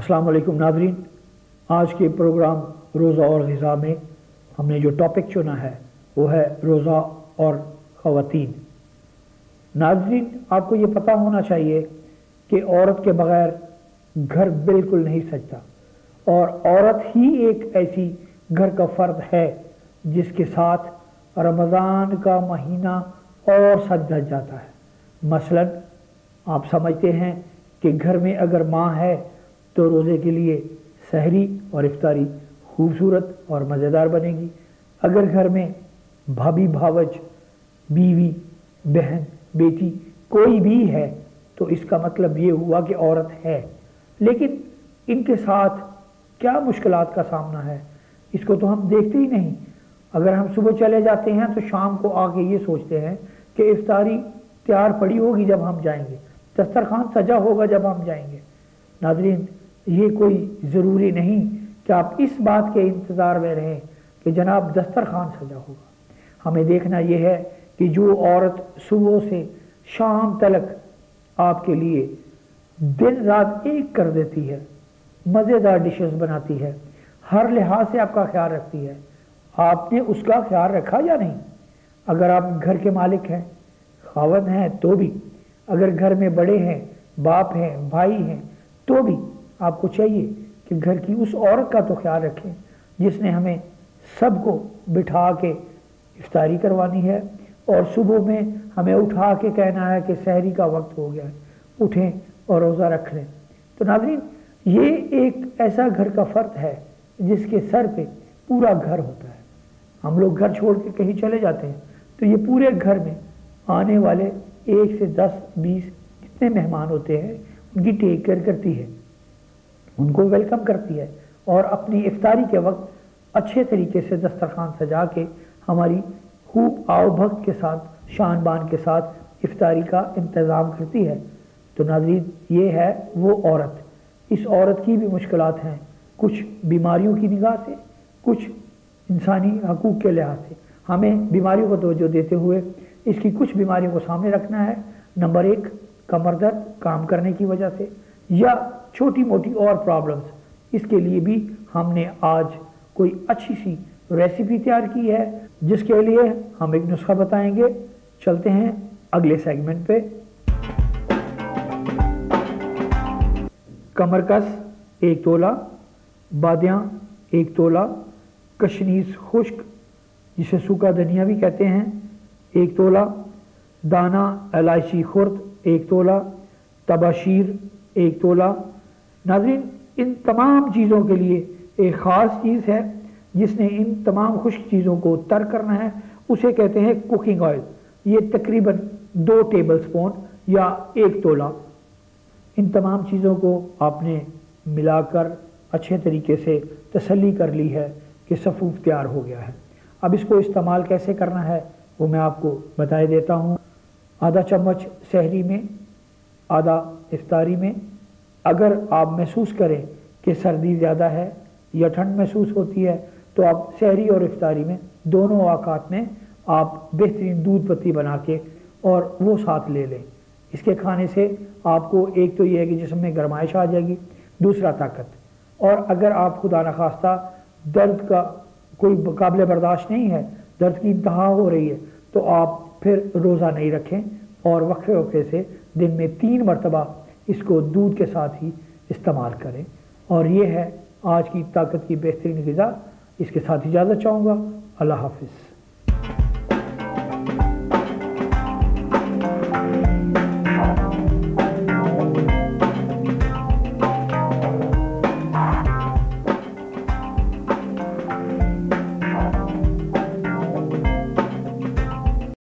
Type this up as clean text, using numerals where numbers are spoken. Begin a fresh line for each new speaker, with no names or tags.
अस्सलाम वालेकुम नाज़रीन। आज के प्रोग्राम रोज़ा और ग़िज़ा में हमने जो टॉपिक चुना है वो है रोज़ा और ख़वातीन। नाज़रीन, आपको ये पता होना चाहिए कि औरत के बग़ैर घर बिल्कुल नहीं सजता और औरत ही एक ऐसी घर का फ़र्द है जिसके साथ रमज़ान का महीना और सज धज जाता है। मसलन आप समझते हैं कि घर में अगर माँ है तो रोज़े के लिए सहरी और इफ्तारी खूबसूरत और मज़ेदार बनेगी। अगर घर में भाभी, भावज, बीवी, बहन, बेटी कोई भी है तो इसका मतलब ये हुआ कि औरत है। लेकिन इनके साथ क्या मुश्किलात का सामना है इसको तो हम देखते ही नहीं। अगर हम सुबह चले जाते हैं तो शाम को आके ये सोचते हैं कि इफ्तारी तैयार पड़ी होगी जब हम जाएंगे, दस्तरखान सजा होगा जब हम जाएंगे। नाज़रीन, ये कोई ज़रूरी नहीं कि आप इस बात के इंतज़ार में रहें कि जनाब दस्तरखान सजा होगा। हमें देखना यह है कि जो औरत सुबह से शाम तक आपके लिए दिन रात एक कर देती है, मज़ेदार डिशेस बनाती है, हर लिहाज से आपका ख्याल रखती है, आपने उसका ख्याल रखा या नहीं? अगर आप घर के मालिक हैं, खावंद हैं तो भी, अगर घर में बड़े हैं, बाप हैं, भाई हैं तो भी आपको चाहिए कि घर की उस औरत का तो ख्याल रखें जिसने हमें सबको बिठा के इफ्तारी करवानी है और सुबह में हमें उठा के कहना है कि सहरी का वक्त हो गया है, उठें और रोज़ा रख लें। तो नाज़रीन, ये एक ऐसा घर का फ़र्द है जिसके सर पे पूरा घर होता है। हम लोग घर छोड़ के कहीं चले जाते हैं तो ये पूरे घर में आने वाले 1 से 10, 20 जितने मेहमान होते हैं उनकी टेक केयर करती है, उनको वेलकम करती है और अपनी इफ्तारी के वक्त अच्छे तरीके से दस्तरखान सजा के हमारी खूब आओ भक्त के साथ, शान बान के साथ इफ्तारी का इंतज़ाम करती है। तो नाज़रीन, ये है वो औरत। इस औरत की भी मुश्किलात हैं, कुछ बीमारियों की निगाह से, कुछ इंसानी हकूक़ के लिहाज से। हमें बीमारियों को तवज्जो देते हुए इसकी कुछ बीमारियों को सामने रखना है। नंबर 1, कमर दर्द काम करने की वजह से या छोटी मोटी और प्रॉब्लम्स। इसके लिए भी हमने आज कोई अच्छी सी रेसिपी तैयार की है जिसके लिए हम एक नुस्खा बताएंगे। चलते हैं अगले सेगमेंट पे। कमरकस 1 तोला, बादियाँ 1 तोला, कशनीज खुश्क जिसे सूखा धनिया भी कहते हैं 1 तोला, दाना इलायची खुर्द 1 तोला, तबाशीर 1 तोला। नाज़रीन, इन तमाम चीज़ों के लिए एक ख़ास चीज़ है जिसने इन तमाम खुश्क चीज़ों को तर करना है, उसे कहते हैं कुकिंग ऑयल। ये तकरीबन 2 टेबल स्पून या 1 तोला। इन तमाम चीज़ों को आपने मिलाकर अच्छे तरीके से तसल्ली कर ली है कि सफ़ूफ तैयार हो गया है। अब इसको इस्तेमाल कैसे करना है वो मैं आपको बता देता हूँ। आधा चम्मच सहरी में, आधा इफ्तारी में। अगर आप महसूस करें कि सर्दी ज़्यादा है या ठंड महसूस होती है तो आप सहरी और इफ्तारी में दोनों औकात में आप बेहतरीन दूध पत्ती बना के और वो साथ ले लें। इसके खाने से आपको एक तो ये है कि जिस्म में गरमाइश आ जाएगी, दूसरा ताकत। और अगर आप खुदा न खास्ता दर्द का कोई काबिल बर्दाश्त नहीं है, दर्द की इंतहा हो रही है, तो आप फिर रोज़ा नहीं रखें और वक्फे वक्फे से दिन में 3 मरतबा इसको दूध के साथ ही इस्तेमाल करें। और ये है आज की ताकत की बेहतरीन ग़िज़ा। इसके साथ इजाज़त चाहूँगा। अल्लाह हाफ़िज़।